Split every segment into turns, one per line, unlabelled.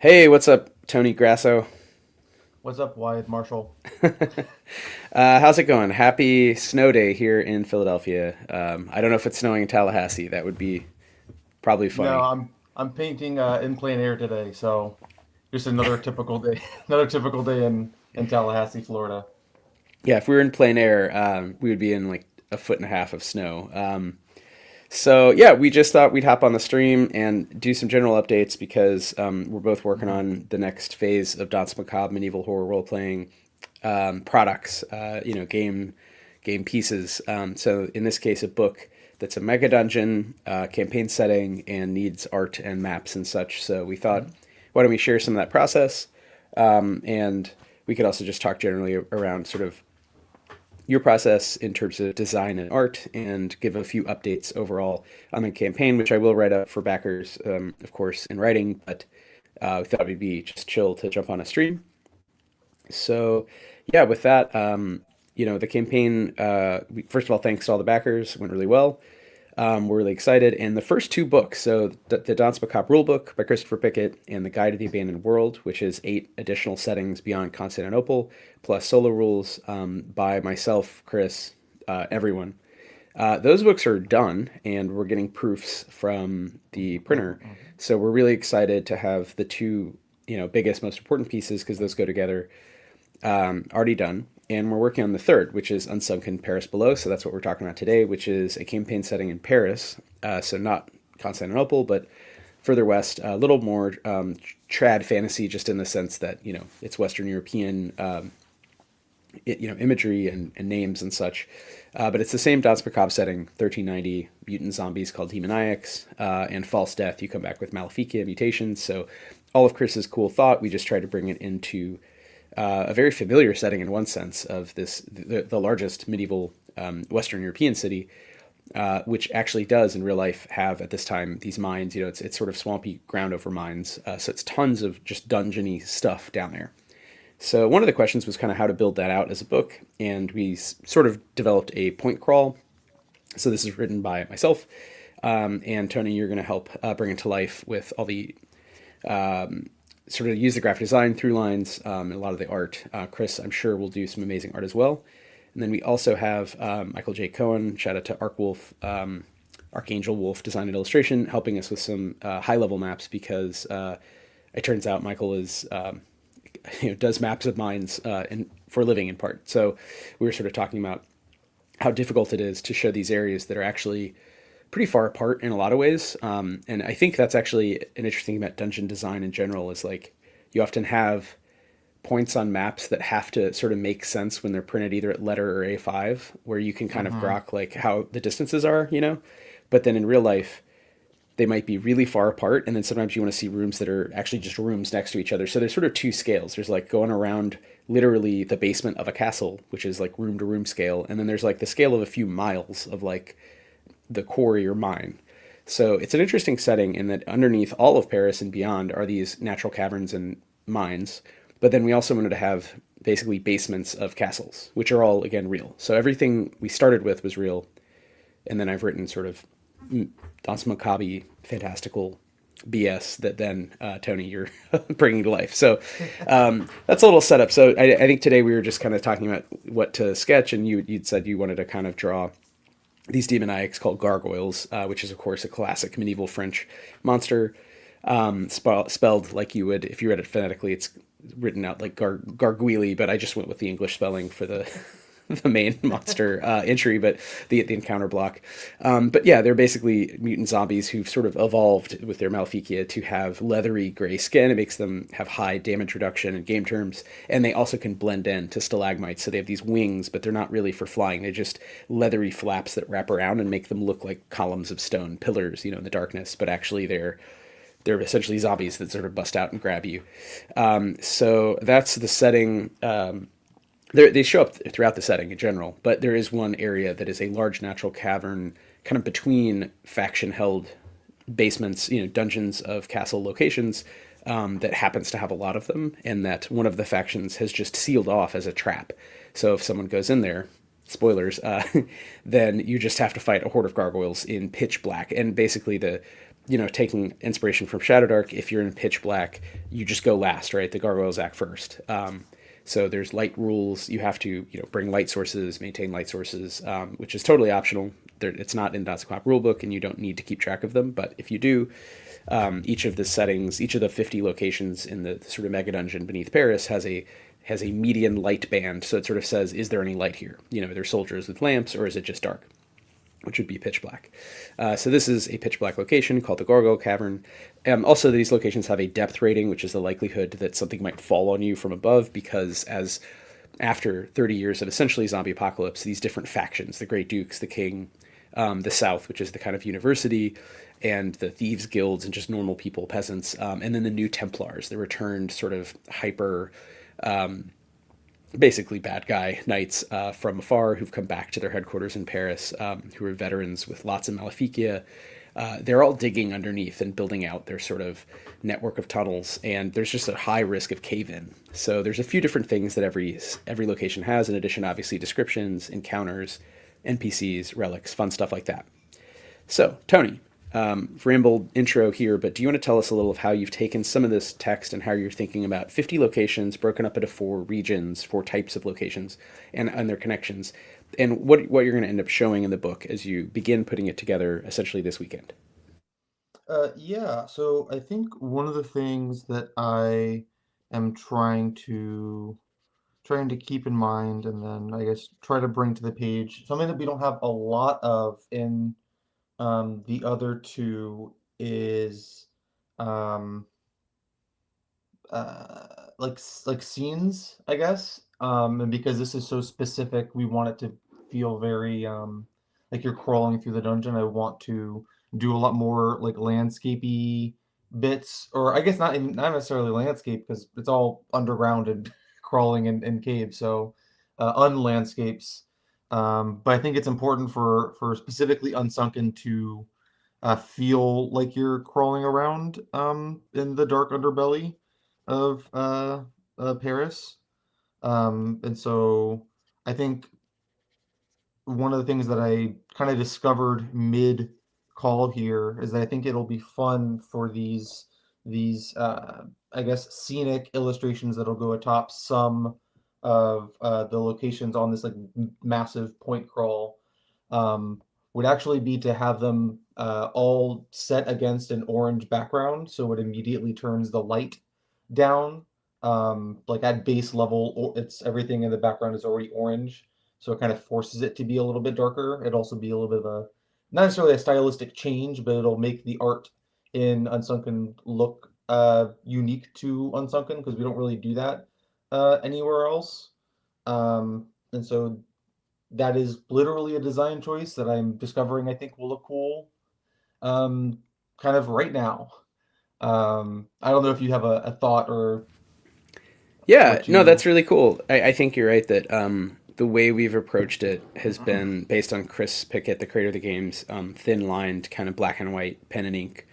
Hey, what's up, Tony Grasso?
What's up, Wythe, Marschall?
How's it going? Happy snow day here in Philadelphia. I don't know if it's snowing in Tallahassee. That would be probably
No,
funny.
I'm painting in plein air today, so just another typical day, another typical day in Tallahassee, Florida.
Yeah, if we were in plein air, we would be in like a foot and a half of snow. So yeah, we just thought we'd hop on the stream and do some general updates because we're both working
Mhm.
on the next phase of Danse Macabre medieval horror role playing products. Game pieces. So in this case, a book that's a mega dungeon campaign setting and needs art and maps and such. So we thought,
Mhm.
why don't we share some of that process? And we could also just talk generally around sort of your process in terms of design and art and give a few updates overall on the campaign, which I will write up for backers, of course, in writing, but we thought it'd be just chill to jump on a stream. So, yeah, with that, the campaign, first of all, thanks to all the backers, went really well. We're really excited. And the first two books, so the Danse Macabre rulebook by Christopher Pickett and the Guide to the Abandoned World, which is 8 additional settings beyond Constantinople, plus solo rules by myself, Chris, everyone. Those books are done, and we're getting proofs from the printer.
Mhm.
So we're really excited to have the two, biggest, most important pieces because those go together already done. And we're working on the third, which is Unsunken Paris Below. So that's what we're talking about today, which is a campaign setting in Paris. So not Constantinople, but further west, a little more trad fantasy, just in the sense that, it's Western European, imagery and names and such. But it's the same Danse Macabre setting, 1390, mutant zombies called demoniacs, and false death. You come back with maleficia mutations. So all of Chris's cool thought, we just try to bring it into a very familiar setting in one sense of the largest medieval Western European city, which actually does in real life have at this time these mines. It's sort of swampy ground over mines, so it's tons of just dungeony stuff down there. So one of the questions was kind of how to build that out as a book, and we sort of developed a point crawl. So this is written by myself, and Tony, you're going to help bring it to life with all the sort of use the graphic design through lines, and a lot of the art. Chris, I'm sure, will do some amazing art as well. And then we also have Michael J. Cohen, shout out to Archangel Wolf Design and Illustration, helping us with some high level maps because it turns out Michael is does maps of mines for a living in part. So we were sort of talking about how difficult it is to show these areas that are actually pretty far apart in a lot of ways. And I think that's actually an interesting thing about dungeon design in general is like you often have points on maps that have to sort of make sense when they're printed either at letter or A5, where you can kind of
Mhm.
grok like how the distances are. But then in real life, they might be really far apart, and then sometimes you want to see rooms that are actually just rooms next to each other. So there's sort of two scales. There's like going around literally the basement of a castle, which is like room to room scale, and then there's like the scale of a few miles of like the quarry or mine. So it's an interesting setting in that underneath all of Paris and beyond are these natural caverns and mines. But then we also wanted to have basically basements of castles, which are all, again, real. So everything we started with was real. And then I've written sort of Danse Macabre fantastical BS that then, Tony, you're bringing to life. So that's a little setup. So I think today we were just kind of talking about what to sketch, and you'd said you wanted to kind of draw these demoniacs called gargoyles, which is, of course, a classic medieval French monster, spelled like you would if you read it phonetically. It's written out like garguili, but I just went with the English spelling for the the main monster entry, but the encounter block. But yeah, they're basically mutant zombies who've sort of evolved with their Maleficia to have leathery gray skin. It makes them have high damage reduction in game terms, and they also can blend in to stalagmites. So they have these wings, but they're not really for flying. They're just leathery flaps that wrap around and make them look like columns of stone pillars, in the darkness. But actually, they're essentially zombies that sort of bust out and grab you. So that's the setting. They show up throughout the setting in general, but there is one area that is a large natural cavern, kind of between faction-held basements, dungeons of castle locations, that happens to have a lot of them, and that one of the factions has just sealed off as a trap. So if someone goes in there, spoilers, then you just have to fight a horde of gargoyles in pitch black, and basically taking inspiration from Shadow Dark, if you're in pitch black, you just go last, right? The gargoyles act first. So there's light rules. You have to, bring light sources, maintain light sources, which is totally optional. It's not in Danse Macabre rulebook, and you don't need to keep track of them. But if you do, each of the settings, each of the 50 locations in the sort of mega dungeon beneath Paris has a median light band. So it sort of says, is there any light here? Are there soldiers with lamps, or is it just dark? Which would be pitch black. So this is a pitch black location called the Gargoyle Cavern. Also, these locations have a depth rating, which is the likelihood that something might fall on you from above, because as after 30 years of essentially zombie apocalypse, these different factions, the Great Dukes, the King, the South, which is the kind of university, and the thieves guilds, and just normal people, peasants, and then the new Templars, the returned sort of hyper basically bad guy knights from afar who've come back to their headquarters in Paris, who are veterans with lots of maleficia. They're all digging underneath and building out their sort of network of tunnels, and there's just a high risk of cave-in. So there's a few different things that every location has, in addition, obviously, descriptions, encounters, NPCs, relics, fun stuff like that. So, Tony, rambled intro here, but do you want to tell us a little of how you've taken some of this text and how you're thinking about 50 locations broken up into 4 regions, 4 types of locations, and their connections, and what you're going to end up showing in the book as you begin putting it together essentially this weekend?
Yeah, so I think one of the things that I am trying to keep in mind, and then I guess try to bring to the page, something that we don't have a lot of in the other two is um like scenes, I guess. And because this is so specific, we want it to feel very like you're crawling through the dungeon. I want to do a lot more like landscapey bits, or I guess not necessarily landscape, because it's all underground and crawling in caves. So unlandscapes. But I think it's important for specifically Unsunken to feel like you're crawling around in the dark underbelly of Paris. And so I think one of the things that I kind of discovered mid call here is that I think it'll be fun for these I guess scenic illustrations that'll go atop some of the locations on this like massive point crawl, um, would actually be to have them all set against an orange background, so it immediately turns the light down. Like at base level, it's everything in the background is already orange, so it kind of forces it to be a little bit darker. It'd also be a little bit of a, not necessarily a stylistic change, but it'll make the art in Unsunken look unique to Unsunken, because we don't really do that anywhere else. And so that is literally a design choice that I'm discovering I think will look cool um, kind of right now. I don't know if you have a thought or
Yeah,
what
no,
you.
that's really cool. I think you're right that the way we've approached it has been based on Chris Pickett, the creator of the game's thin-lined, kind of black and white pen and ink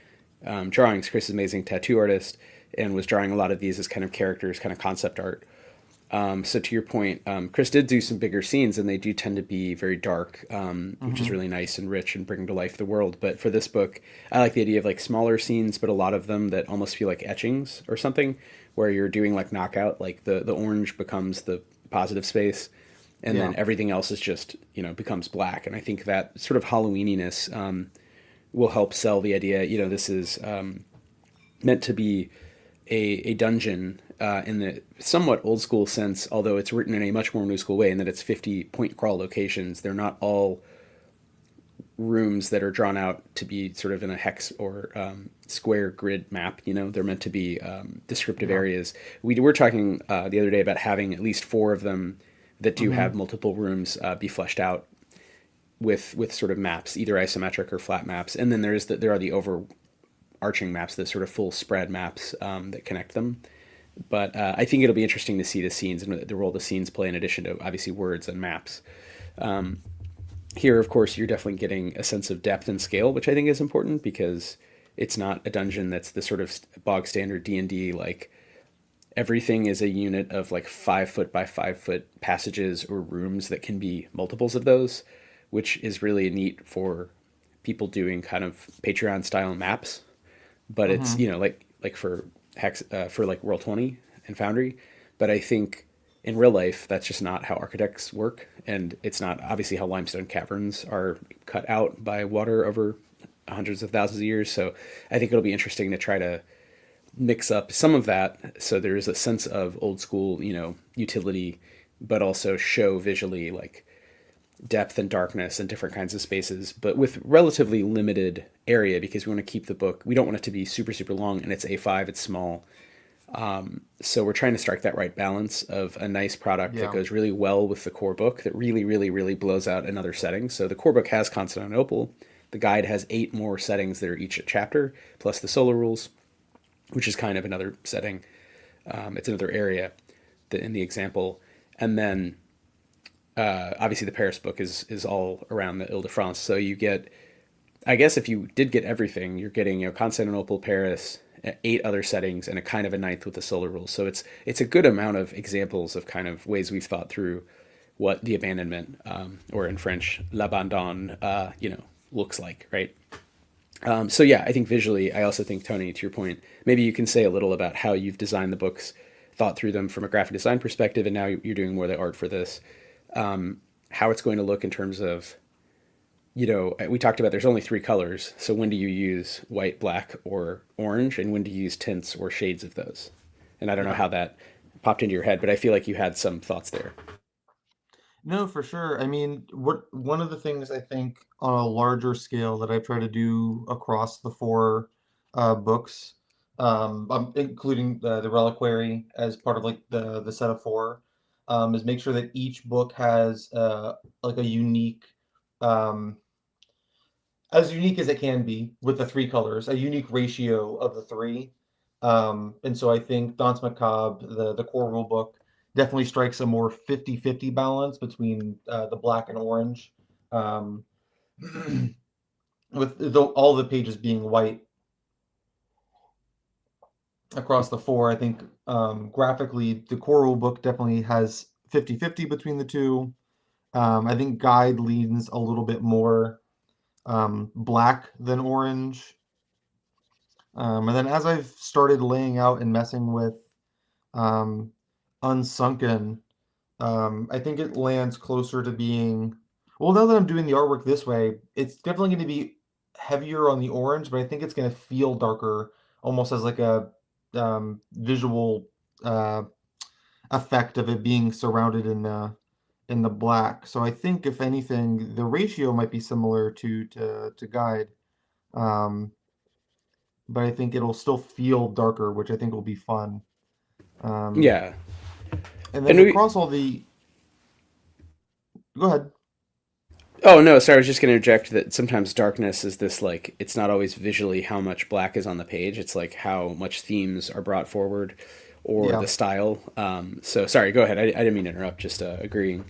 drawings. Chris is an amazing tattoo artist and was drawing a lot of these as kind of characters, kind of concept art. So to your point, Chris did do some bigger scenes, and they do tend to be very dark, which is
Mhm.
really nice and rich and bring to life the world. But for this book, I like the idea of like smaller scenes, but a lot of them that almost feel like etchings or something, where you're doing like knockout, like the orange becomes the positive space, and then
Yeah.
everything else is just becomes black. And I think that sort of Halloweeniness will help sell the idea. This is meant to be a dungeon in the somewhat old school sense, although it's written in a much more new school way in that it's 50 point crawl locations. They're not all rooms that are drawn out to be sort of in a hex or square grid map. They're meant to be descriptive
Yeah.
areas. We were talking the other day about having at least 4 of them that do have
Hmm.
multiple rooms be fleshed out with sort of maps, either isometric or flat maps. And then there are the overarching maps, the sort of full spread maps that connect them. But I think it'll be interesting to see the scenes and the role the scenes play in addition to obviously words and maps. Here, of course, you're definitely getting a sense of depth and scale, which I think is important because it's not a dungeon that's the sort of bog standard D&D, like everything is a unit of like 5 foot by 5 foot passages or rooms that can be multiples of those, which is really neat for people doing kind of Patreon style maps, but it's
Mm-hmm.
like for hex for like Roll20 and Foundry. But I think in real life that's just not how architects work, and it's not obviously how limestone caverns are cut out by water over hundreds of thousands of years. So I think it'll be interesting to try to mix up some of that so there's a sense of old school, utility, but also show visually like depth and darkness and different kinds of spaces, but with relatively limited area because we want to keep the book. We don't want it to be super, super long, and it's A5, it's small. So we're trying to strike that right balance of a nice product that
Yeah.
goes really well with the core book that really, really, really blows out in other settings. So the core book has Constantinople. The guide has 8 more settings that are each a chapter, plus the solo rules, which is kind of another setting. It's another area in the example. And then obviously the Paris book is all around the Ile-de-France. So you get, I guess if you did get everything, you're getting Constantinople, Paris, 8 other settings, and a kind of a ninth with the solar rules. So it's a good amount of examples of kind of ways we've thought through what the abandonment, or in French, l'abandon, looks like, right? So yeah, I think visually, I also think, Tony, to your point, maybe you can say a little about how you've designed the books, thought through them from a graphic design perspective, and now you're doing more of the art for this. How it's going to look in terms of, we talked about there's only 3 colors. So when do you use white, black, or orange, and when do you use tints or shades of those? And I don't know
Yeah.
how that popped into your head, but I feel like you had some thoughts there.
No, for sure. I mean, what one of the things I think on a larger scale that I try to do across the 4 books, including the Reliquary as part of like the set of 4, is make sure that each book has like a unique, um, as unique as it can be with the 3 colors, a unique ratio of the 3. And so I think Danse Macabre, the core rule book, definitely strikes a more 50-50 balance between the black and orange, um, with all the pages being white across the 4. I think graphically, the core rule book definitely has 50-50 between the two. I think Guide leans a little bit more black than orange. And then as I've started laying out and messing with um, Unsunken, I think it lands closer to being. Well, now that I'm doing the artwork this way, it's definitely going to be heavier on the orange, but I think it's going to feel darker, almost as like a visual uh, effect of it being surrounded in the black. So I think if anything, the ratio might be similar to Guide. Um, but I think it'll still feel darker, which I think will be fun. Um,
Yeah.
and
And
then
we,
across all the, go ahead.
oh no, sorry, I was just going to interject that sometimes darkness is this like, it's not always visually how much black is on the page. It's like how much themes are brought forward or the
Yeah.
style. So sorry, go ahead. I didn't mean to interrupt, just agreeing.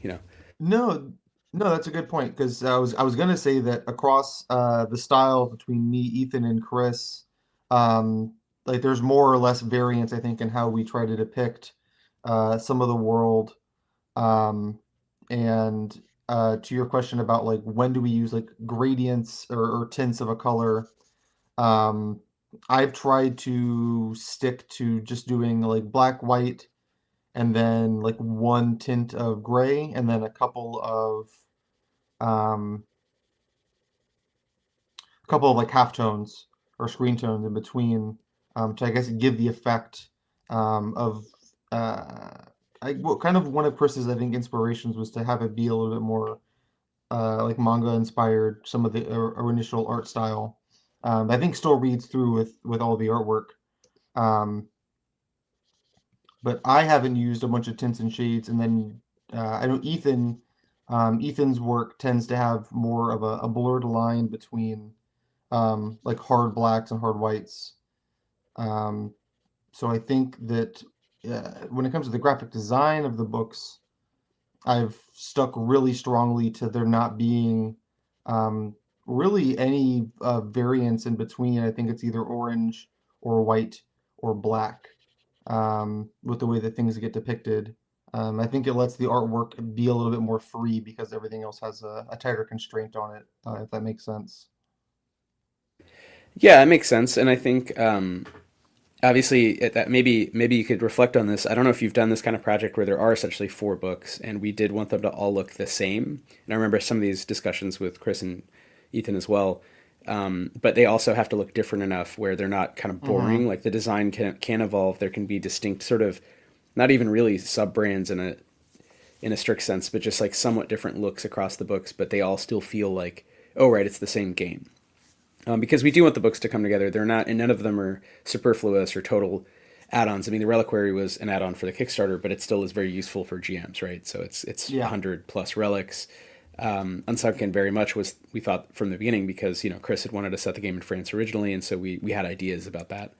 No, no, that's a good point because I was gonna say that across the style between me, Ethan, and Chris, like there's more or less variance, I think, in how we try to depict some of the world. Um, and to your question about like when do we use like gradients or tints of a color, um, I've tried to stick to just doing like black, white, and then like one tint of gray, and then um, a couple of like halftones or screen tones in between, to I guess give the effect of uh, well, kind of one of Chris's I think inspirations was to have it be a little bit more like manga inspired. Some of the initial art style, I think still reads through with all the artwork. Um, but I haven't used a bunch of tints and shades. And then I know Ethan's work tends to have more of a blurred line between like hard blacks and hard whites. Um, so I think that when it comes to the graphic design of the books, I've stuck really strongly to there not being um, really any variance in between. I think it's either orange or white or black with the way that things get depicted. I think it lets the artwork be a little bit more free because everything else has a tighter constraint on it, if that makes sense.
Yeah, it makes sense, and I think obviously that maybe you could reflect on this. I don't know if you've done this kind of project where there are essentially four books, and we did want them to all look the same. And I remember some of these discussions with Chris and Ethan as well. But they also have to look different enough where they're not kind of
Mm-hmm.
boring. Like the design can evolve. There can be distinct sort of not even really sub brands in a strict sense, but just like somewhat different looks across the books. But they all still feel like, oh right, it's the same game. Because we do want the books to come together. They're not, and none of them are superfluous or total add-ons. I mean, the Reliquary was an add-on for the Kickstarter, but it still is very useful for GMs, right? So it's
Yeah.
100 plus relics. Unsunken very much was, we thought from the beginning, because Chris had wanted to set the game in France originally, and so we had ideas about that.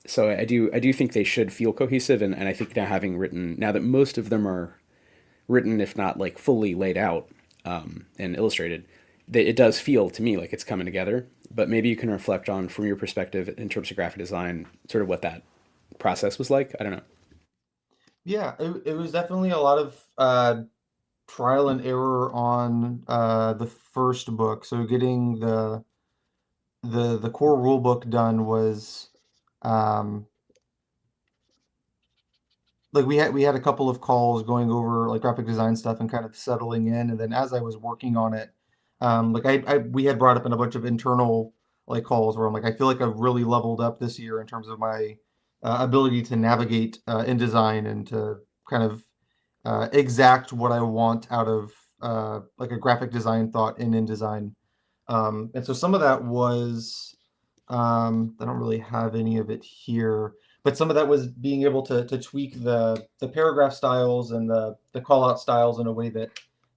So I do think they should feel cohesive, and I think now that most of them are written, if not like fully laid out and illustrated, it does feel to me like it's coming together. But maybe you can reflect on, from your perspective in terms of graphic design, sort of what that process was like. I don't know.
Yeah, it was definitely a lot of trial and error on the first book. So getting the core rule book done was um, like we had a couple of calls going over like graphic design stuff and kind of settling in. And then as I was working on it, like we had brought up in a bunch of internal like calls where I'm like, I feel like I've really leveled up this year in terms of my ability to navigate InDesign and to kind of exact what I want out of like a graphic design thought in InDesign. And so some of that was I don't really have any of it here, but some of that was being able to tweak the paragraph styles and the call out styles in a way that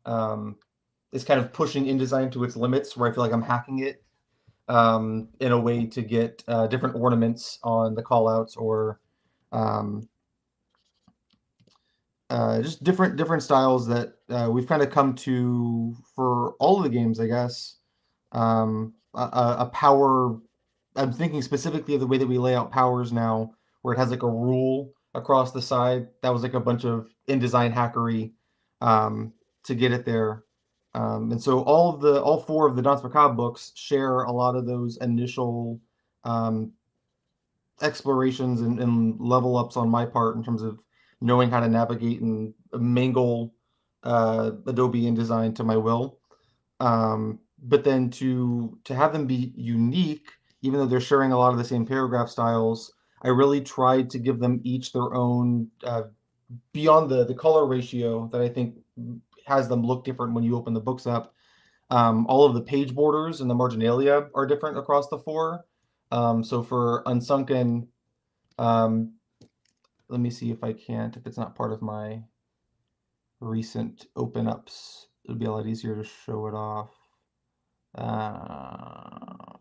um, is kind of pushing InDesign to its limits, where I feel like I'm hacking it in a way to get different ornaments on the call outs or um, just different styles that we've kind of come to for all of the games, I guess. A power. I'm thinking specifically of the way that we lay out powers now, where it has like a rule across the side. That was like a bunch of InDesign hackery to get it there. And so all four of the Danse Macabre books share a lot of those initial um, explorations and level ups on my part in terms of knowing how to navigate and mangle Adobe InDesign to my will. But then to have them be unique, even though they're sharing a lot of the same paragraph styles, I really tried to give them each their own beyond the color ratio that I think has them look different when you open the books up. All of the page borders and the marginalia are different across the four. So for Unsunken, um, let me see if I can't, if it's not part of my recent open ups, it would be a lot easier to show it off. Uh,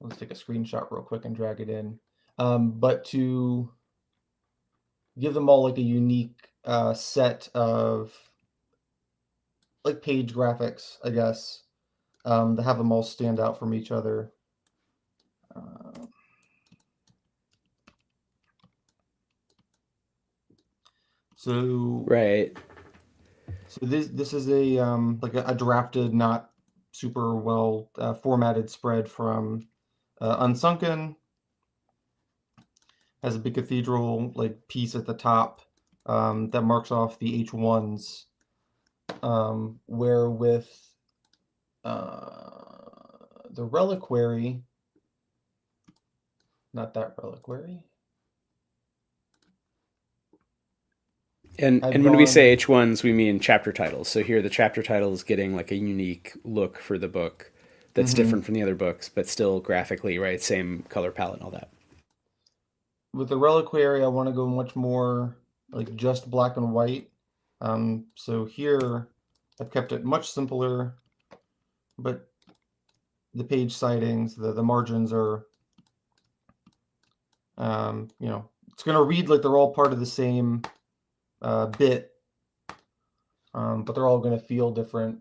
let's take a screenshot real quick and drag it in. But to give them all like a unique set of like page graphics, I guess, to have them all stand out from each other. Uh, so
Right.
this is a like a drafted, not super well formatted spread from Unsunken. Has a big cathedral like piece at the top that marks off the H1s. Where with the reliquary, not that reliquary, I've
And when we say
gone.
H1s, we mean chapter titles. So here the chapter title is getting like a unique look for the book that's
Mm-hmm.
different from the other books, but still graphically, right? Same color palette and all that.
With the reliquary, I want to go much more like just black and white. So here I've kept it much simpler, but the page sightings, the margins are, it's going to read like they're all part of the same bit, but they're all going to feel different.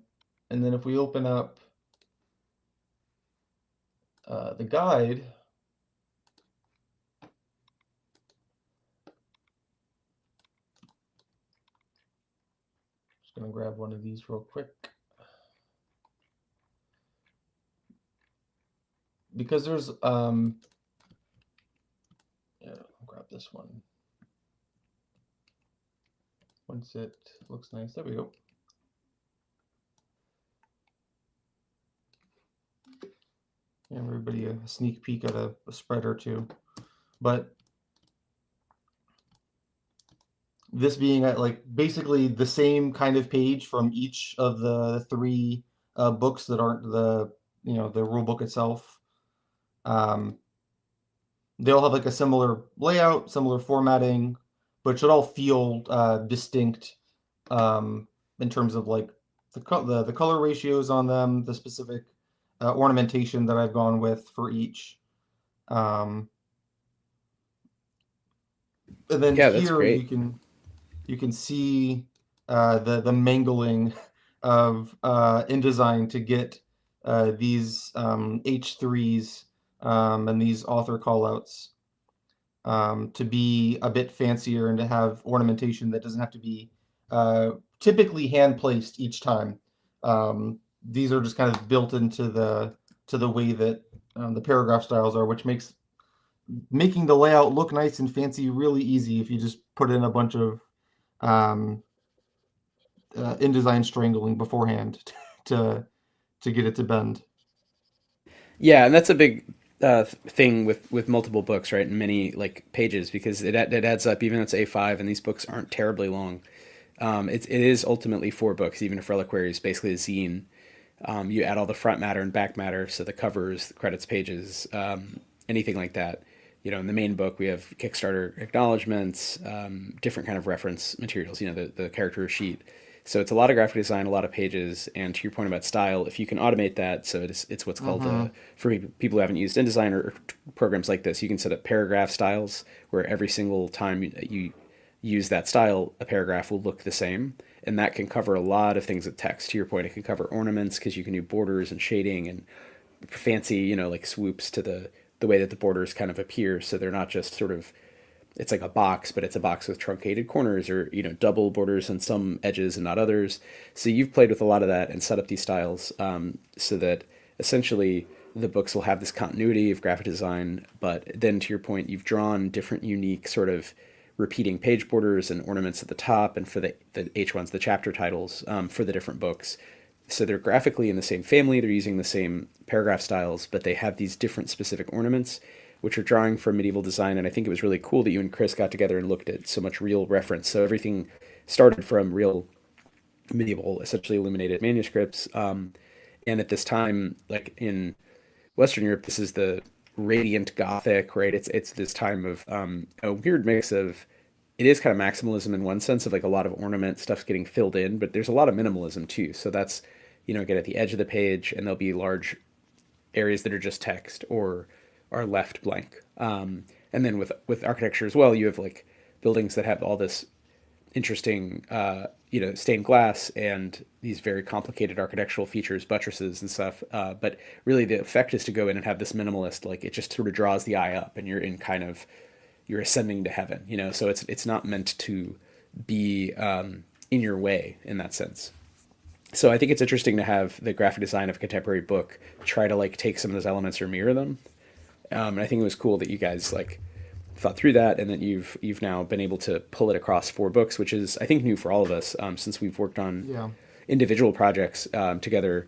And then if we open up the guide, just going to grab one of these real quick. because there's yeah, I'll grab this one once it looks nice. There we go. Give everybody a sneak peek at a spread or two. But this being at like basically the same kind of page from each of the three books that aren't the rule book itself. Um, they all have like a similar layout, similar formatting, but it should all feel distinct in terms of like the color ratios on them, the specific ornamentation that I've gone with for each. Um, and then
Yeah, that's
here
great.
you can see the mangling of InDesign to get these H3s and these author callouts to be a bit fancier and to have ornamentation that doesn't have to be typically hand placed each time. These are just kind of built into the way that the paragraph styles are, which makes making the layout look nice and fancy really easy if you just put in a bunch of um, InDesign strangling beforehand to to get it to bend.
Yeah, and that's a big thing with multiple books, right? And many like pages because it adds up. Even though it's A5, and these books aren't terribly long. It is ultimately four books. Even if Reliquary is basically a zine, you add all the front matter and back matter, so the covers, the credits pages, anything like that. In the main book, we have Kickstarter acknowledgments, different kind of reference materials. The character sheet. So it's a lot of graphic design, a lot of pages, and to your point about style, if you can automate that, so it's what's called
Mm-hmm.
for people who haven't used InDesign or programs like this, you can set up paragraph styles where every single time you use that style, a paragraph will look the same, and that can cover a lot of things with text. To your point, it can cover ornaments because you can do borders and shading and fancy, like swoops to the way that the borders kind of appear, so they're not just sort of it's like a box, but it's a box with truncated corners or double borders on some edges and not others. So you've played with a lot of that and set up these styles so that essentially the books will have this continuity of graphic design, but then to your point, you've drawn different unique sort of repeating page borders and ornaments at the top, and for the H1s, the chapter titles for the different books. So they're graphically in the same family, they're using the same paragraph styles, but they have these different specific ornaments, which are drawing from medieval design. And I think it was really cool that you and Chris got together and looked at so much real reference. So everything started from real medieval, essentially illuminated manuscripts. And at this time, like in Western Europe, this is the radiant Gothic, right? It's this time of a weird mix of it is kind of maximalism in one sense of like a lot of ornament stuff's getting filled in, but there's a lot of minimalism too. So that's again at the edge of the page, and there'll be large areas that are just text or are left blank. And then with architecture as well, you have like buildings that have all this interesting, stained glass and these very complicated architectural features, buttresses and stuff. But really, the effect is to go in and have this minimalist, like it just sort of draws the eye up, and you're in kind of you're ascending to heaven. So it's not meant to be in your way in that sense. So I think it's interesting to have the graphic design of a contemporary book try to like take some of those elements or mirror them. And I think it was cool that you guys like thought through that, and that you've now been able to pull it across four books, which is I think new for all of us since we've worked on
Yeah.
individual projects together,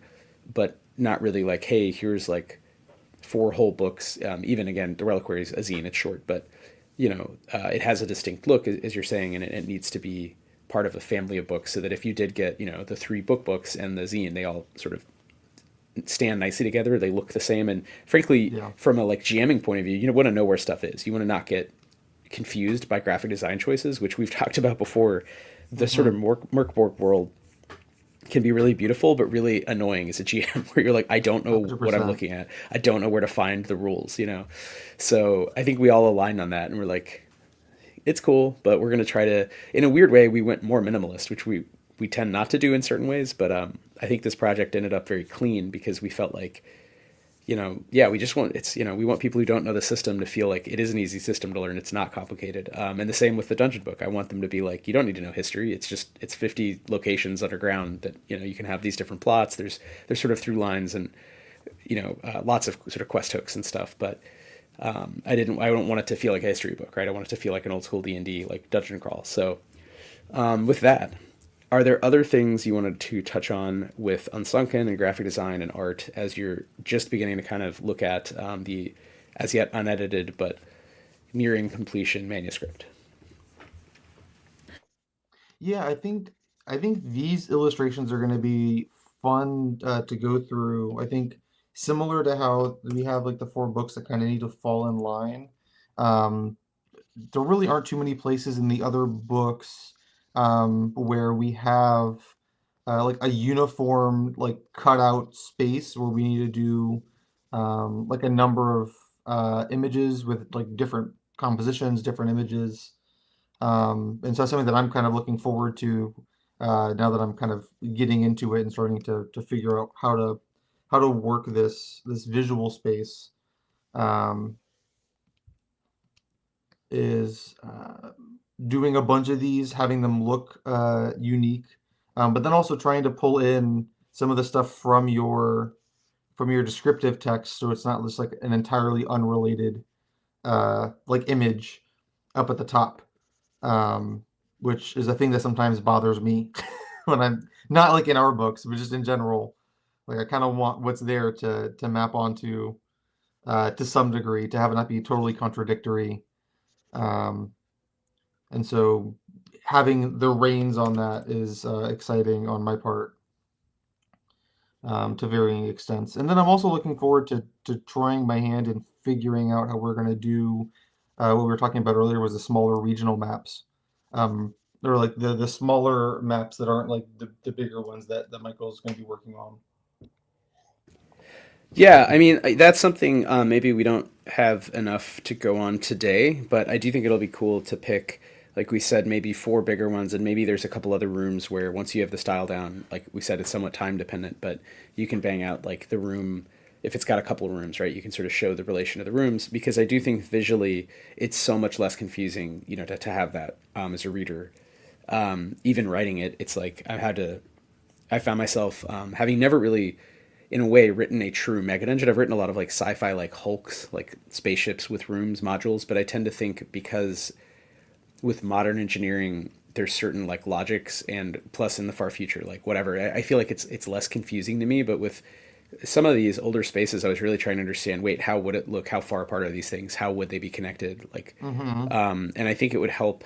but not really like, hey, here's like four whole books. Even again, the Reliquary is a zine; it's short, but it has a distinct look, as you're saying, and it needs to be part of a family of books, so that if you did get the three books and the zine, they all sort of stand nicely together. They look the same, and frankly,
Yeah.
from a like GMing point of view, you want to know where stuff is. You want to not get confused by graphic design choices, which we've talked about before. The sort
Mm-hmm.
of Merkborg world can be really beautiful, but really annoying as a GM, where you're like, I don't know what I'm
100%.
looking at. I don't know where to find the rules. So I think we all aligned on that, and we're like, it's cool, but we're gonna try to. In a weird way, we went more minimalist, which we tend not to do in certain ways. But I think this project ended up very clean because we felt like yeah, we just want we want people who don't know the system to feel like it is an easy system to learn. It's not complicated. And the same with the dungeon book. I want them to be like, you don't need to know history. It's 50 locations underground that you can have these different plots. There's sort of through lines, and lots of sort of quest hooks and stuff. But I don't want it to feel like a history book, right? I want it to feel like an old school D&D, like dungeon crawl. So with that, are there other things you wanted to touch on with Unsunken and graphic design and art as you're just beginning to kind of look at the as yet unedited but nearing completion manuscript?
Yeah, I think these illustrations are going to be fun to go through. I think similar to how we have like the four books that kind of need to fall in line. Um, there really aren't too many places in the other books where we have like a uniform like cutout space where we need to do like a number of images with like different compositions, different images. And so that's something that I'm kind of looking forward to now that I'm kind of getting into it and starting to figure out how to work this visual space. Um, is doing a bunch of these, having them look unique, but then also trying to pull in some of the stuff from your descriptive text, so it's not just like an entirely unrelated like image up at the top, um, which is a thing that sometimes bothers me when I'm not like in our books, but just in general. Like I kind of want what's there to map onto to some degree, to have it not be totally contradictory. Um, and so having the reins on that is exciting on my part to varying extents. And then I'm also looking forward to trying my hand in figuring out how we're going to do what we were talking about earlier was the smaller regional maps. Um, or like the smaller maps that aren't like the bigger ones that Michael is going to be working on.
Yeah, I mean that's something maybe we don't have enough to go on today, but I do think it'll be cool to pick, like we said, maybe four bigger ones, and maybe there's a couple other rooms where once you have the style down, like we said, it's somewhat time dependent, but you can bang out like the room if it's got a couple of rooms, right? You can sort of show the relation of the rooms because I do think visually it's so much less confusing, to have that as a reader. Even writing it, it's like I found myself having never really, in a way, written a true mega dungeon. I've written a lot of like sci-fi, like hulks, like spaceships with rooms, modules, but I tend to think because with modern engineering, there's certain like logics and plus in the far future, like whatever. I feel like it's less confusing to me, but with some of these older spaces, I was really trying to understand. Wait, how would it look? How far apart are these things? How would they be connected? Like,
Mm-hmm.
and I think it would help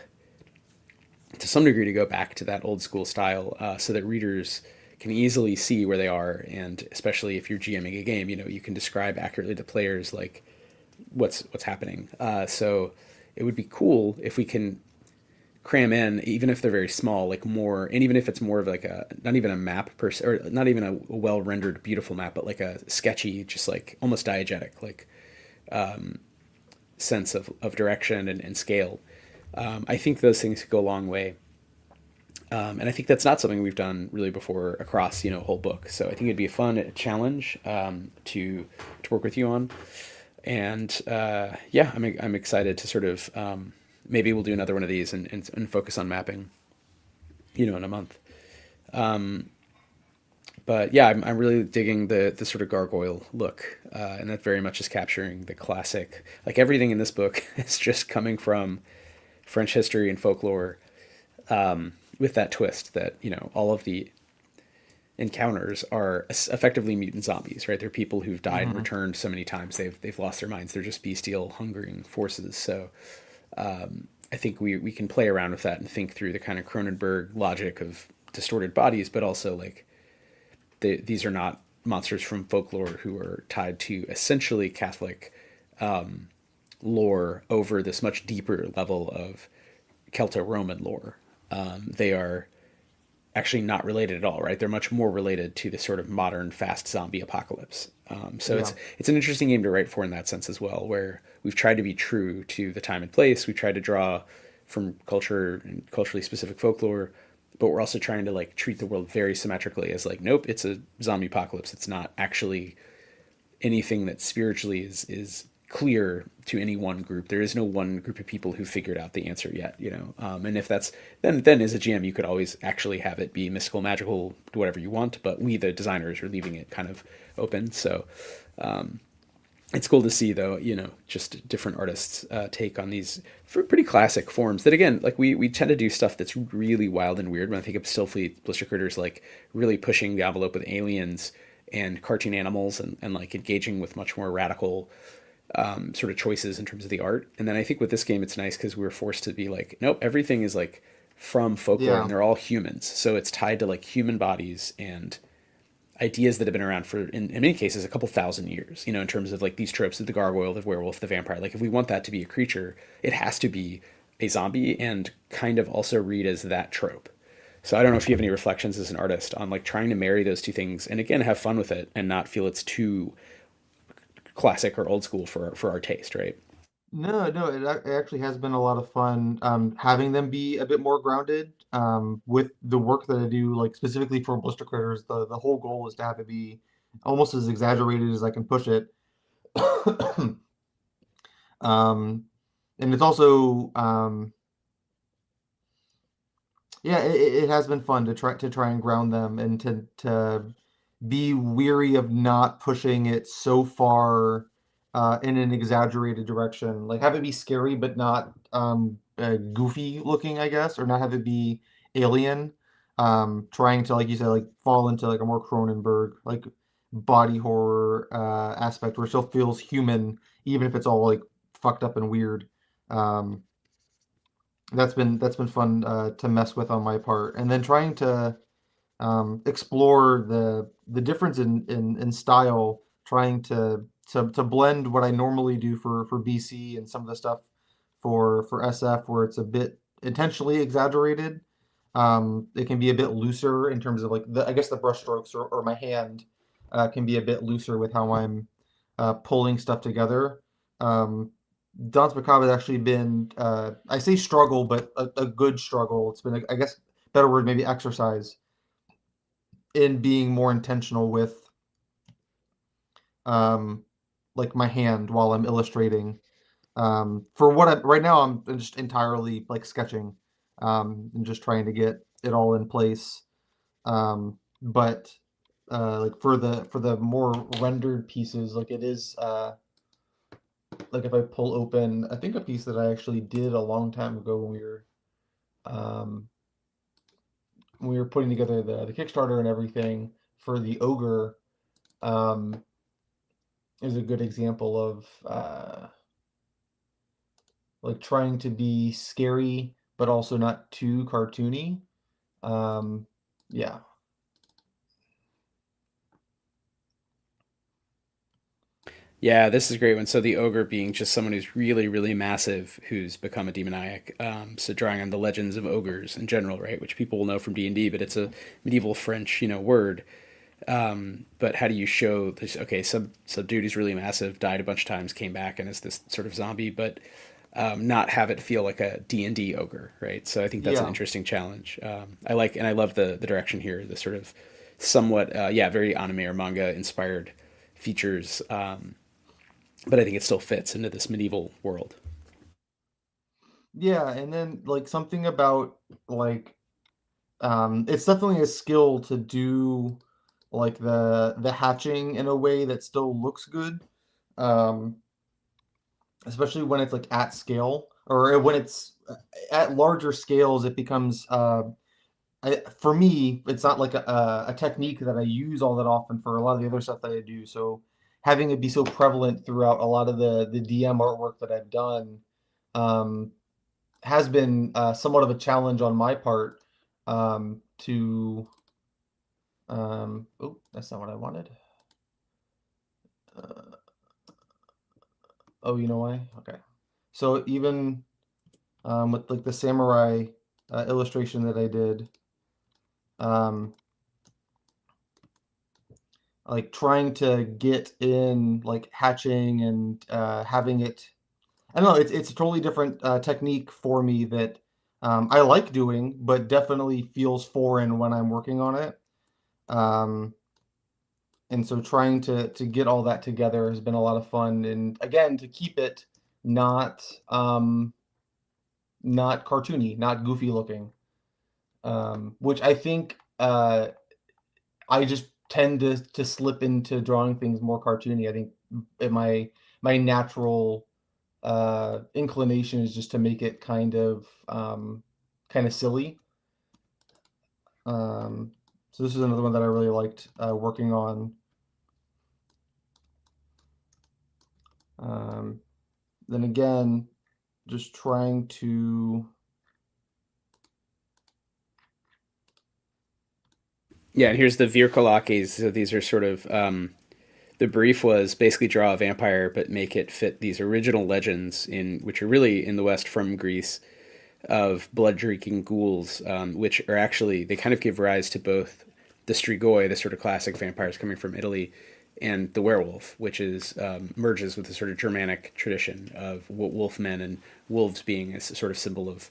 to some degree to go back to that old school style so that readers can easily see where they are, and especially if you're GMing a game, you can describe accurately to players like what's happening. So it would be cool if we can cram in, even if they're very small, like more, and even if it's more of like a not even a map per se, or not even a well rendered beautiful map, but like a sketchy, just like almost diegetic, like sense of direction and scale. I think those things could go a long way. And I think that's not something we've done really before across a whole book. So I think it'd be a fun challenge to work with you on. And yeah, I'm excited to sort of maybe we'll do another one of these and focus on mapping, in a month. But yeah, I'm really digging the sort of gargoyle look, and that very much is capturing the classic. Like everything in this book is just coming from French history and folklore, with that twist that all of the encounters are effectively mutant zombies, right? They're people who've died and
Mm-hmm.
returned so many times they've lost their minds. They're just bestial, hungering forces. So I think we can play around with that and think through the kind of Cronenberg logic of distorted bodies, but also like these are not monsters from folklore who are tied to essentially Catholic lore over this much deeper level of Celto-Roman lore. They are actually not related at all, right? They're much more related to the sort of modern fast zombie apocalypse. So
Yeah.
it's an interesting game to write for in that sense as well, where we've tried to be true to the time and place. We've tried to draw from culture and culturally specific folklore, but we're also trying to like treat the world very symmetrically as like, nope, it's a zombie apocalypse. It's not actually anything that spiritually is clear to any one group. There is no one group of people who figured out the answer yet, you know. And if that's then as a GM, you could always actually have it be mystical, magical, whatever you want. But we, the designers, are leaving it kind of open. So it's cool to see, though, you know, just different artists take on these pretty classic forms that, again, like we tend to do stuff that's really wild and weird. When I think of Stillfleet, Blister Critters, like really pushing the envelope with aliens and cartoon animals, and like engaging with much more radical sort of choices in terms of the art. And then I think with this game, it's nice because we were forced to be like, nope, everything is like from folklore and
Yeah.
they're all humans. So it's tied to like human bodies and ideas that have been around for, in many cases, a couple thousand years, you know, in terms of like these tropes of the gargoyle, the werewolf, the vampire. Like if we want that to be a creature, it has to be a zombie and kind of also read as that trope. So I don't know if you have any reflections as an artist on like trying to marry those two things and again have fun with it and not feel it's too classic or old school for our taste, right?
No, no, it actually has been a lot of fun having them be a bit more grounded with the work that I do, like specifically for Blister Critters. The whole goal is to have it be almost as exaggerated as I can push it. um, and it's also yeah, it has been fun to try and ground them and to be weary of not pushing it so far in an exaggerated direction. Like have it be scary but not goofy looking, I guess, or not have it be alien. Trying to, like you said, like fall into like a more Cronenberg like body horror aspect where it still feels human, even if it's all like fucked up and weird. Um, that's been fun to mess with on my part, and then trying to explore the difference in style, trying to blend what I normally do for BC and some of the stuff for SF, where it's a bit intentionally exaggerated. It can be a bit looser in terms of like the I guess the brush strokes or my hand can be a bit looser with how I'm pulling stuff together. Um, Danse Macabre has actually been, I say struggle, but a good struggle. It's been, I guess, better word, maybe exercise in being more intentional with, um, like my hand while I'm illustrating. For what I right now, I'm just entirely like sketching, and just trying to get it all in place. But like for the more rendered pieces, like it is, like if I pull open, I think a piece that I actually did a long time ago um, when we were putting together the Kickstarter and everything for the ogre, um, is a good example of like trying to be scary but also not too cartoony. Um, yeah,
Yeah, this is a great one. So the ogre being just someone who's really, really massive, who's become a demoniac. So drawing on the legends of ogres in general, right, which people will know from D&D, but it's a medieval French, you know, word. But how do you show this? Okay, some dude who's really massive died a bunch of times, came back, and is this sort of zombie, but not have it feel like a D&D ogre, right? So I think that's an
yeah,
interesting challenge. I like and I love the direction here, the sort of somewhat yeah, very anime or manga inspired features. But I think it still fits into this medieval world.
yeah. And then like something about like it's definitely a skill to do like the hatching in a way that still looks good. Um, especially when it's like at scale or when it's at larger scales, it becomes for me, it's not like a technique that I use all that often for a lot of the other stuff that I do. So having it be so prevalent throughout a lot of the DM artwork that I've done um, has been somewhat of a challenge on my part to. Oh, that's not what I wanted. Uh, oh, you know why? Okay. So even with like the samurai illustration that I did, um, like trying to get in like hatching and having it. I don't know. It's a totally different technique for me that I like doing, but definitely feels foreign when I'm working on it. Um, And so trying to get all that together has been a lot of fun. And again, to keep it not not cartoony, not goofy looking. Which I think I just tend to slip into drawing things more cartoony. I think my natural inclination is just to make it kind of silly. Um, so this is another one that I really liked working on. Um, then again, just trying to.
Yeah, and here's the Virkolakis. So these are sort of the brief was basically draw a vampire, but make it fit these original legends in which are really in the West from Greece of blood drinking ghouls, which are actually they kind of give rise to both the strigoi, the sort of classic vampires coming from Italy, and the werewolf, which is merges with the sort of Germanic tradition of wolfmen and wolves being a sort of symbol of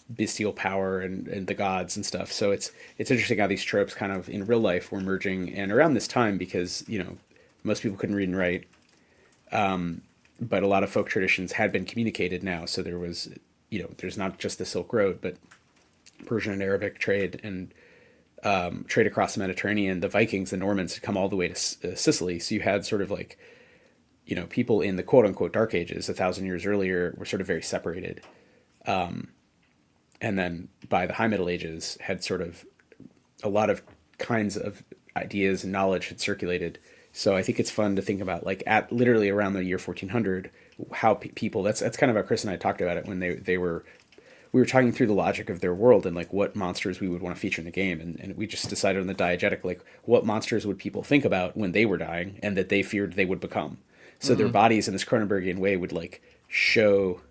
bestial power and the gods and stuff. So it's interesting how these tropes kind of in real life were merging, and around this time because most people couldn't read and write, but a lot of folk traditions had been communicated now. So there was there's not just the Silk Road, but Persian and Arabic trade and trade across the Mediterranean. The Vikings, the Normans had come all the way to Sicily. So you had sort of like people in the quote unquote Dark Ages 1,000 years earlier were sort of very separated. And then by the High Middle Ages had sort of a lot of kinds of ideas and knowledge had circulated. So I think it's fun to think about like at literally around the year 1400 how people that's kind of how Chris and I talked about it when they were we were talking through the logic of their world and like what monsters we would want to feature in the game, and we just decided on the diegetic like what monsters would people think about when they were dying and that they feared they would become. So their
Mm-hmm.
bodies in this Cronenbergian way would like show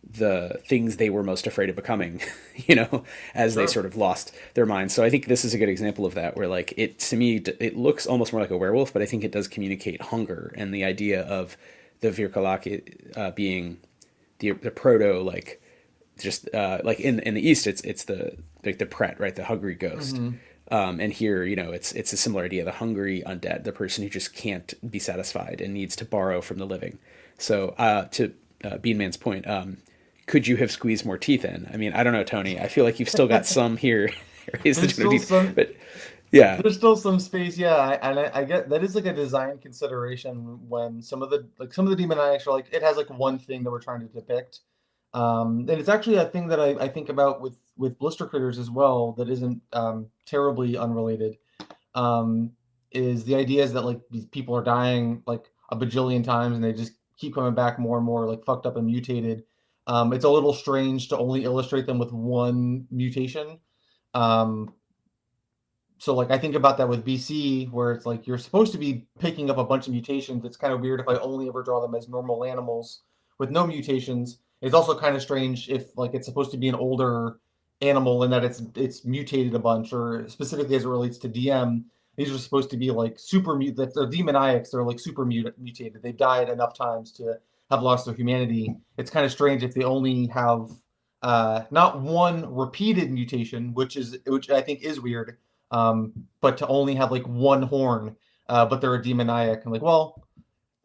the things they were most afraid of becoming, as they
Sure.
sort of lost their minds. So I think this is a good example of that, where like it to me it looks almost more like a werewolf, but I think it does communicate hunger and the idea of the Virkalak being the proto like just like in the East it's the like the pret, right, the hungry ghost.
Mm-hmm.
And here, it's a similar idea, the hungry undead, the person who just can't be satisfied and needs to borrow from the living. So to Bean Man's point, could you have squeezed more teeth in? I mean, I don't know, Tony. I feel like you've still got some here. Raise the
There's
tone of
still
teeth,
some.
but yeah,
There's still some space, yeah, I get that is like a design consideration when some of the demoniacs are like it has like one thing that we're trying to depict, and it's actually a thing that I think about with blister critters as well that isn't terribly unrelated. Um, is the idea is that like these people are dying like a bajillion times and they just keep coming back more and more like fucked up and mutated. It's a little strange to only illustrate them with one mutation. Um, so like I think about that with BC, where it's like you're supposed to be picking up a bunch of mutations. It's kind of weird if I only ever draw them as normal animals with no mutations. It's also kind of strange if like it's supposed to be an older animal and that it's mutated a bunch, or specifically as it relates to DM, these are supposed to be like super mut. They're demoniacs. They're like super mutated. They've died enough times to have lost their humanity. It's kind of strange if they only have not one repeated mutation, which I think is weird, but to only have like one horn, but they're a demoniac. And like, well,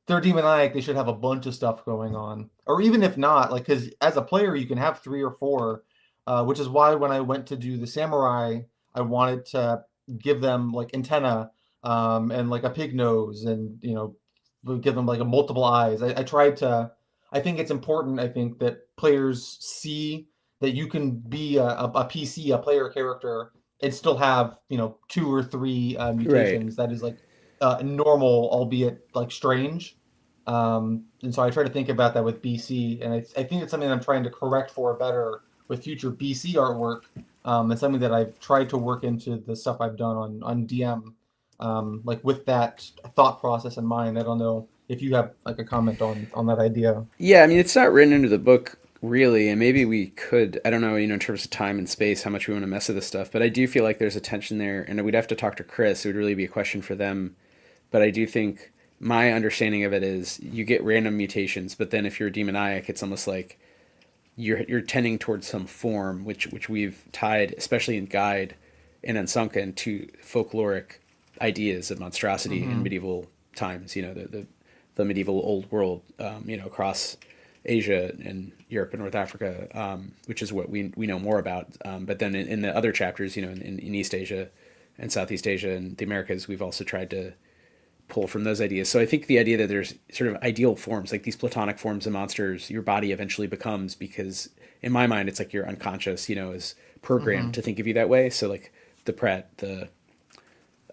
they're demoniac, they should have a bunch of stuff going on. Or even if not, like, because as a player, you can have three or four, which is why when I went to do the samurai, I wanted to give them like antenna, and like a pig nose, and give them like a multiple eyes. I tried to. I think it's important. I think that players see that you can be a PC, a player character, and still have two or three
right.
mutations. That is like normal, albeit like strange. And so I try to think about that with BC, and I think it's something I'm trying to correct for better with future BC artwork. It's something that I've tried to work into the stuff I've done on DM, like with that thought process in mind. I don't know if you have like a comment on that idea.
Yeah, I mean, it's not written into the book really, and maybe we could. I don't know, in terms of time and space, how much we want to mess with this stuff. But I do feel like there's a tension there, and we'd have to talk to Chris. It would really be a question for them. But I do think my understanding of it is you get random mutations, but then if you're a demoniac, it's almost like you're tending towards some form, which we've tied, especially in Guide and Unsunken, to folkloric ideas of monstrosity in
Mm-hmm.
medieval times. The medieval old world, across Asia and Europe and North Africa, which is what we know more about. But then in the other chapters, in East Asia and Southeast Asia and the Americas, we've also tried to pull from those ideas. So I think the idea that there's sort of ideal forms, like these platonic forms of monsters, your body eventually becomes, because in my mind, it's like your unconscious, is
Mm-hmm.
programmed to think of you that way. So like the Pret,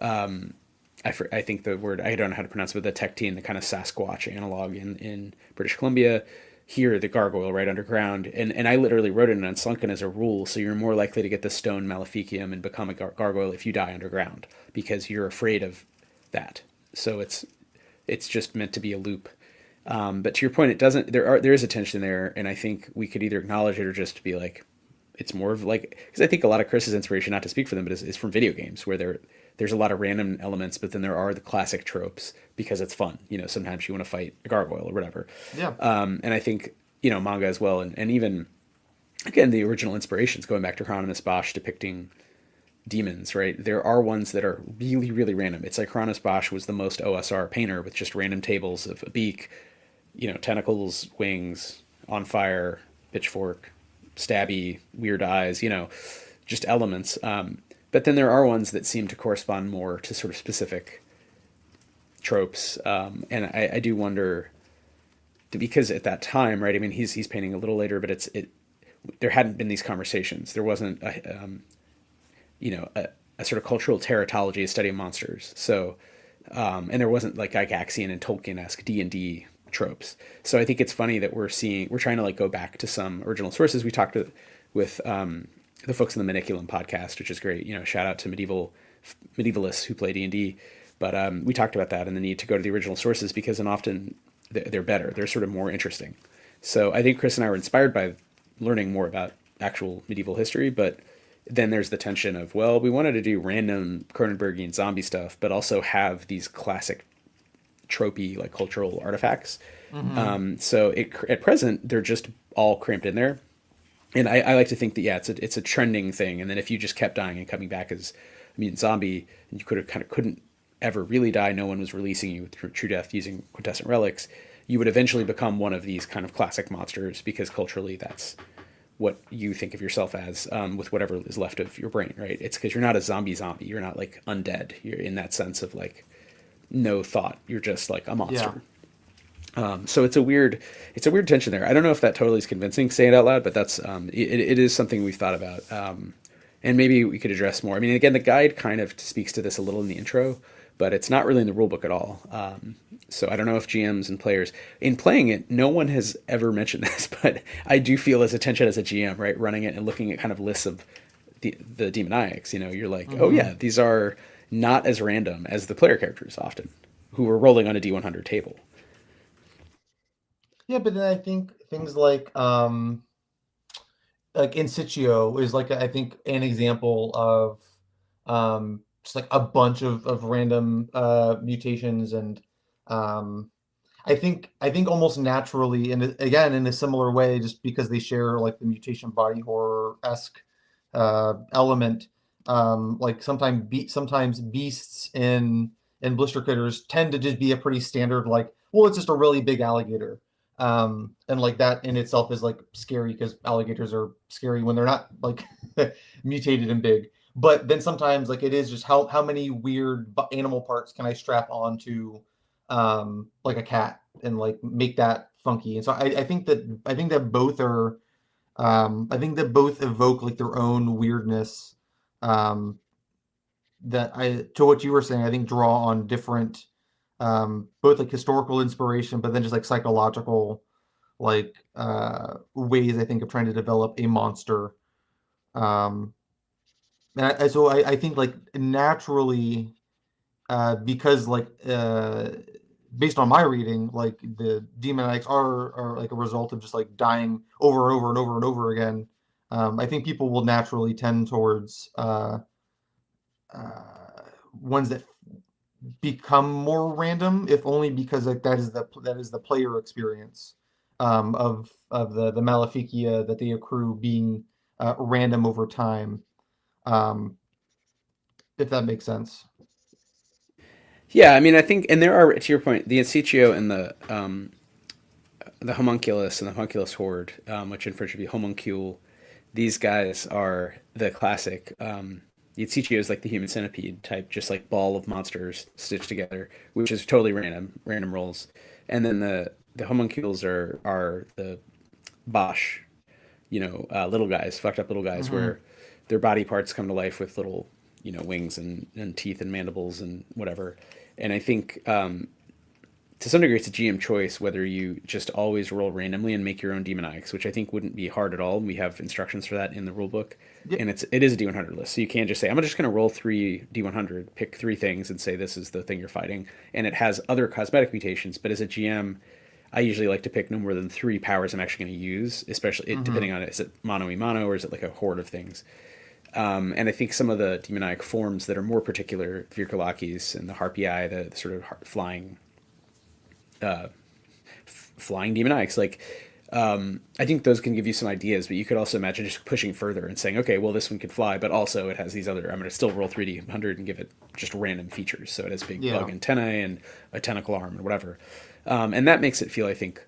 I think the word, I don't know how to pronounce it, but the Tectine, the kind of Sasquatch analog in British Columbia. Here, the gargoyle right underground. And I literally wrote it in Unsunken as a rule. So you're more likely to get the stone maleficium and become a gargoyle if you die underground because you're afraid of that. So it's just meant to be a loop. But to your point, it doesn't. There is a tension there, and I think we could either acknowledge it or just be like, it's more of like, because I think a lot of Chris's inspiration, not to speak for them, but is from video games where there's a lot of random elements, but then there are the classic tropes because it's fun. Sometimes you want to fight a gargoyle or whatever.
Yeah.
And I think manga as well, and even again the original inspirations going back to Hieronymus Bosch depicting demons, right? There are ones that are really, really random. It's like Hieronymus Bosch was the most OSR painter with just random tables of a beak, tentacles, wings, on fire, pitchfork, stabby, weird eyes, just elements. But then there are ones that seem to correspond more to sort of specific tropes. And I do wonder, because at that time, right? I mean, he's painting a little later, but there hadn't been these conversations. There wasn't a sort of cultural teratology, a study of monsters. So, and there wasn't like Gygaxian and Tolkien-esque D&D tropes. So I think it's funny that we're trying to like go back to some original sources. We talked with the folks in the Maniculum podcast, which is great. Shout out to medievalists who play D&D. But we talked about that and the need to go to the original sources because often they're better. They're sort of more interesting. So I think Chris and I were inspired by learning more about actual medieval history, but then there's the tension of, well, we wanted to do random Cronenbergian zombie stuff, but also have these classic tropey like cultural artifacts.
Mm-hmm.
So at present they're just all cramped in there, and I like to think that yeah, it's a trending thing. And then if you just kept dying and coming back as a mutant zombie, and you couldn't ever really die, no one was releasing you through true death using quintessent relics, you would eventually become one of these kind of classic monsters because culturally that's what you think of yourself as, with whatever is left of your brain, right? It's because you're not a zombie. You're not like undead. You're in that sense of like no thought. You're just like a
Yeah.
monster. So it's a weird tension there. I don't know if that totally is convincing saying it out loud, but that's it is something we've thought about, and maybe we could address more. I mean, again, the guide kind of speaks to this a little in the intro, but it's not really in the rule book at all. So I don't know if GMs and players in playing it, no one has ever mentioned this, but I do feel as a tension as a GM, right, running it and looking at kind of lists of the demoniacs. You're like, oh
Mm-hmm.
yeah, these are not as random as the player characters often, who are rolling on a D100 table.
Yeah, but then I think things like in situ is like I think an example of just like a bunch of random mutations and um I think almost naturally and again in a similar way just because they share like the mutation body horror-esque element like sometimes beasts in blister critters tend to just be a pretty standard like well it's just a really big alligator and like that in itself is like scary because alligators are scary when they're not like mutated and big but then sometimes like it is just how many weird animal parts can I strap onto like a cat and like make that funky and so I think that both are I think that both evoke like their own weirdness um that I to what you were saying I think draw on different both like historical inspiration but then just like psychological like ways I think of trying to develop a monster. Um, and so I think like naturally because like based on my reading, like the demoniacs are like a result of just like dying over and over and over and over again. I think people will naturally tend towards uh, ones that become more random, if only because like that is the player experience of the maleficia that they accrue being random over time. Um, if that makes sense.
Yeah, I mean, I think, and there are, to your point, the Incitio and the homunculus and the homunculus horde, which in French would be homuncule. These guys are the classic. The Incitio is like the human centipede type, just like ball of monsters stitched together, which is totally random rolls. And then the homuncules are the Bosch, little guys, fucked up little guys,
Hmm.
where their body parts come to life with little, wings and teeth and mandibles and whatever. And I think to some degree it's a GM choice whether you just always roll randomly and make your own demoniacs, which I think wouldn't be hard at all. We have instructions for that in the rule book,
Yeah.
and it is a D100 list, so you can't just say I'm just going to roll three D100, pick three things, and say this is the thing you're fighting. And it has other cosmetic mutations, but as a GM, I usually like to pick no more than three powers I'm actually going to use, especially
Hmm.
depending on is it mono e mono or is it like a horde of things. And I think some of the demoniac forms that are more particular, Virkulakis and the Harpii, the sort of flying demoniacs, like I think those can give you some ideas, but you could also imagine just pushing further and saying, okay, well, this one could fly, but also it has these other. I'm going to still roll 3D100 and give it just random features. So it has big bug
Yeah.
antennae and a tentacle arm and whatever. And that makes it feel, I think,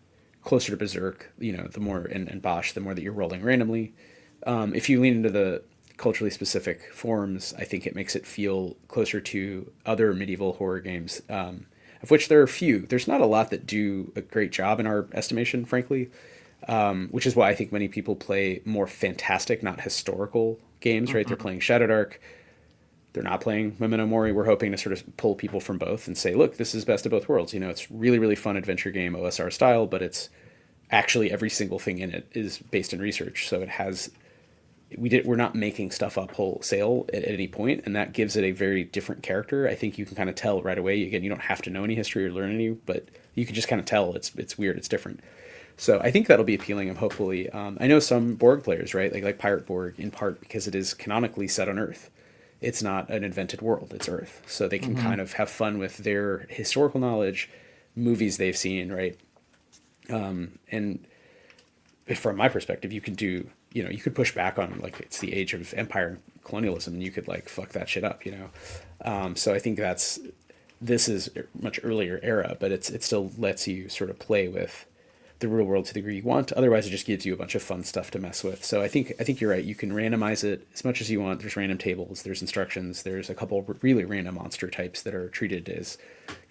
closer to Berserk, the more, and Bosch, the more that you're rolling randomly. If you lean into the culturally specific forms, I think it makes it feel closer to other medieval horror games, of which there are a few. There's not a lot that do a great job in our estimation, frankly, which is why I think many people play more fantastic, not historical games, right? They're
Hmm.
playing Shadowdark. They're not playing Memento Mori. We're hoping to sort of pull people from both and say, look, this is best of both worlds. It's really, really fun adventure game OSR style, but it's actually every single thing in it is based in research. So it has we're not making stuff up wholesale at any point, and that gives it a very different character. I think you can kind of tell right away. Again, you don't have to know any history or learn any, but you can just kind of tell it's weird, it's different. So I think that'll be appealing. Hopefully, I know some Borg players, right? Like Pirate Borg, in part because it is canonically set on Earth. It's not an invented world; it's Earth, so they can
Hmm.
kind of have fun with their historical knowledge, movies they've seen, right? And from my perspective, you can do, you could push back on like it's the age of empire and colonialism, and you could like fuck that shit up. So I think this is a much earlier era, but it still lets you sort of play with the real world to the degree you want. Otherwise, it just gives you a bunch of fun stuff to mess with. So I think you're right. You can randomize it as much as you want. There's random tables, there's instructions, there's a couple really random monster types that are treated as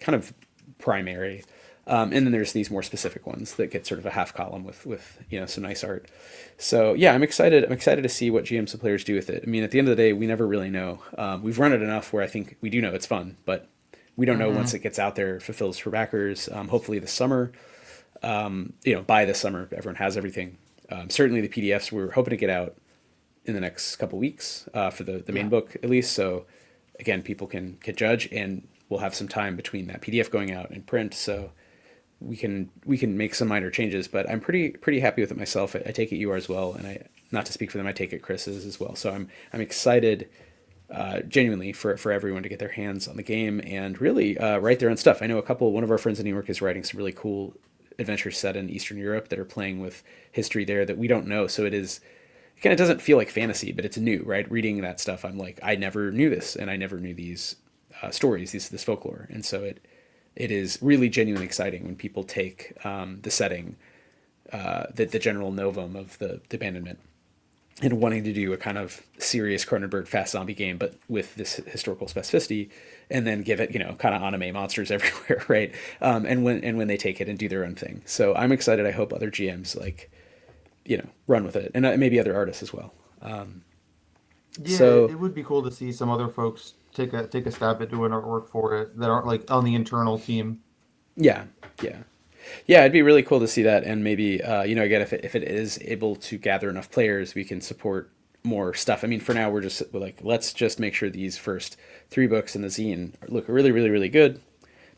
kind of primary. And then there's these more specific ones that get sort of a half column with some nice art. So yeah, I'm excited. I'm excited to see what GMs and players do with it. I mean, at the end of the day, we never really know. We've run it enough where I think we do know it's fun, but we don't know once
Hmm.
it gets out there, fulfills for backers. Hopefully this summer, by this summer, everyone has everything. Certainly the PDFs we're hoping to get out in the next couple weeks for the main
Yeah.
book at least. So again, people can judge, and we'll have some time between that PDF going out and print. So we can make some minor changes, but I'm pretty happy with it myself. I take it you are as well, and I, not to speak for them, I take it Chris is as well. So I'm excited, genuinely, for everyone to get their hands on the game and really write their own stuff. I know one of our friends in New York is writing some really cool adventures set in Eastern Europe that are playing with history there that we don't know. So it kind of doesn't feel like fantasy, but it's new, right? Reading that stuff, I'm like, I never knew this, and I never knew these stories, this folklore, and so it is really genuinely exciting when people take the setting, the general novum of the abandonment, and wanting to do a kind of serious Cronenberg fast zombie game, but with this historical specificity, and then give it, kind of anime monsters everywhere, right? And when they take it and do their own thing. So I'm excited. I hope other GMs like, run with it, and maybe other artists as well.
Yeah, it
So
would be cool to see some other folks take a stab at doing artwork for it that aren't like on the internal team.
yeah, yeah. Yeah, it'd be really cool to see that, and maybe again, if it is able to gather enough players, we can support more stuff. I mean, for now, we're like, let's just make sure these first three books in the zine look really, really, really good.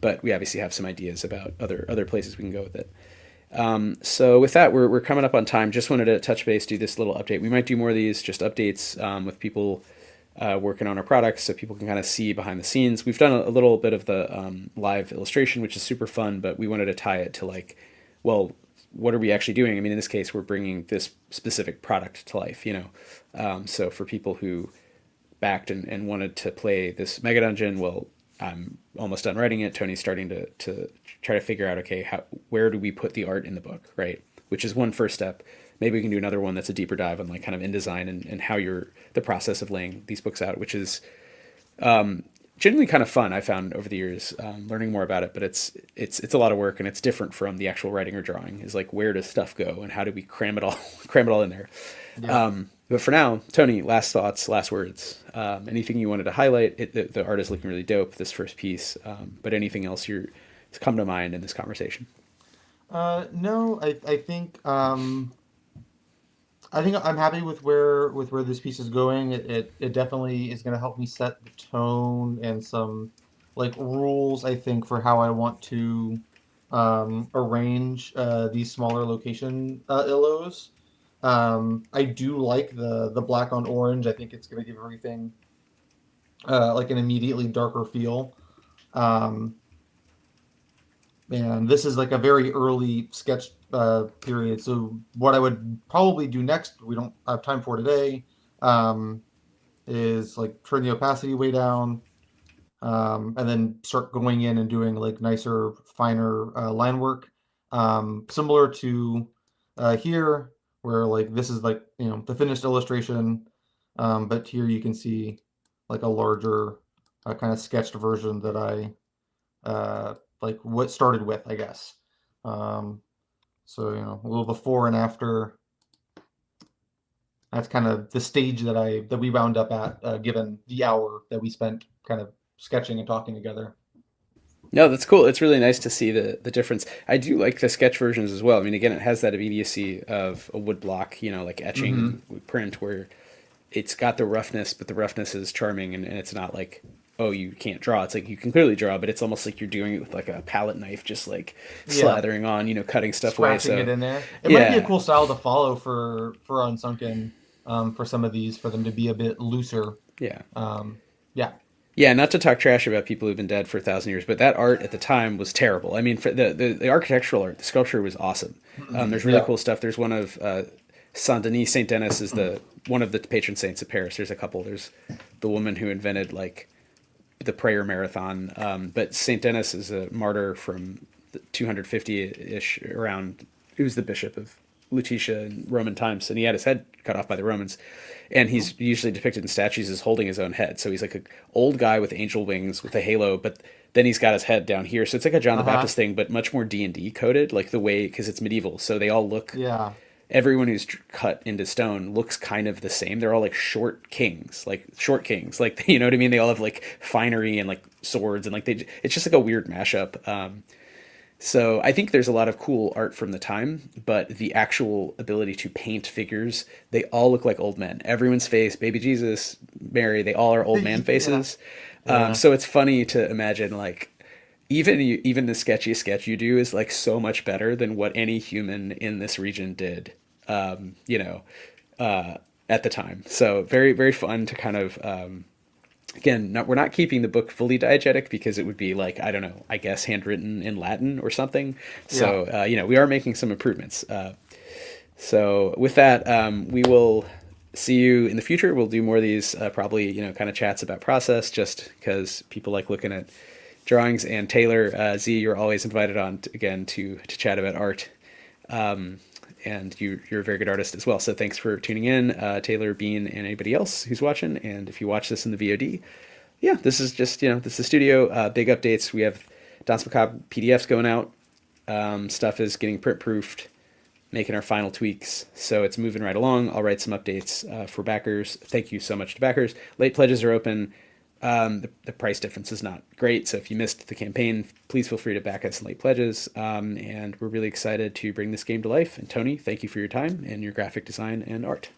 But we obviously have some ideas about other places we can go with it. So with that, we're coming up on time. Just wanted to touch base, do this little update. We might do more of these, just updates with people working on our products, so people can kind of see behind the scenes. We've done a little bit of the live illustration, which is super fun, but we wanted to tie it to like, well, what are we actually doing? I mean, in this case, we're bringing this specific product to life. So for people who backed and wanted to play this mega dungeon, well, I'm almost done writing it. Tony's starting to try to figure out, okay, where do we put the art in the book, right? Which is one first step. Maybe we can do another one that's a deeper dive on like kind of InDesign and how you're the process of laying these books out, which is genuinely kind of fun. I found over the years learning more about it, but it's a lot of work and it's different from the actual writing or drawing. Is like where does stuff go and how do we cram it all cram it all in there?
Yeah.
But for now, Tony, last thoughts, last words. Anything you wanted to highlight? The art is looking really dope. This first piece, but anything else has come to mind in this conversation?
No, I think I'm happy with where this piece is going. It definitely is going to help me set the tone and some like rules, I think, for how I want to arrange these smaller location illos. I do like the black on orange. I think it's going to give everything like an immediately darker feel. Um, and this is like a very early sketch period. So what I would probably do next, we don't have time for today, um, is like turn the opacity way down, and then start going in and doing like nicer, finer line work, similar to here, where like this is like the finished illustration, but here you can see like a larger kind of sketched version that I like what started with, I guess. Um, so a little before and after. That's kind of the stage that we wound up at, given the hour that we spent kind of sketching and talking together.
No, that's cool. It's really nice to see the difference. I do like the sketch versions as well. I mean, again, it has that immediacy of a wood block, like
Mm-hmm.
etching print where it's got the roughness, but the roughness is charming and it's not like, oh, you can't draw. It's like you can clearly draw, but it's almost like you're doing it with like a palette knife, just like
Yeah,
slathering on, cutting stuff away.
scratching it
So
in there. It might be a
yeah,
cool style to follow for Unsunken, for some of these, for them to be a bit looser.
yeah.
Um, yeah.
Yeah, not to talk trash about people who've been dead for 1,000 years, but that art at the time was terrible. I mean, for the architectural art, the sculpture was awesome. There's really
Yeah.
cool stuff. There's one of Saint Denis. Saint Denis is the one of the patron saints of Paris. There's a couple. There's the woman who invented like the prayer marathon. But Saint Denis is a martyr from 250-ish around. He was the bishop of Lutetia in Roman times, and he had his head cut off by the Romans. And he's usually depicted in statues as holding his own head. So he's like an old guy with angel wings with a halo, but then he's got his head down here. So it's like a John the
Uh-huh.
Baptist thing, but much more D&D coded, like the way, because it's medieval. So they all look,
Yeah.
everyone who's cut into stone looks kind of the same. They're all like short kings, like you know what I mean? They all have like finery and like swords and like it's just like a weird mashup. So I think there's a lot of cool art from the time, but the actual ability to paint figures, they all look like old men. Everyone's face, baby Jesus, Mary, they all are old man
Yeah.
faces.
Yeah.
So it's funny to imagine like even the sketchiest sketch you do is like so much better than what any human in this region did, um, you know, at the time. So very, very fun to kind of again, we're not keeping the book fully diegetic because it would be like, I don't know, I guess handwritten in Latin or something.
Yeah.
So, we are making some improvements. So with that, we will see you in the future. We'll do more of these, probably, kind of chats about process just because people like looking at drawings. And Taylor, Z, you're always invited on again to chat about art. And you're a very good artist as well. So thanks for tuning in, Taylor, Bean, and anybody else who's watching. And if you watch this in the VOD, yeah, this is just, this is studio. Big updates. We have Danse Macabre PDFs going out. Stuff is getting print proofed, making our final tweaks. So it's moving right along. I'll write some updates for backers. Thank you so much to backers. Late pledges are open. The price difference is not great, so if you missed the campaign, please feel free to back us in late pledges. And we're really excited to bring this game to life. And Tony, thank you for your time and your graphic design and art.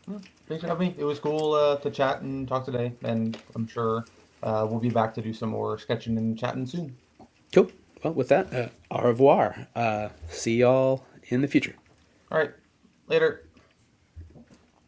Yeah. Thanks for having me. It was cool to chat and talk today, and I'm sure we'll be back to do some more sketching and chatting soon.
Cool. Well, with that, au revoir. See y'all in the future.
All right. Later.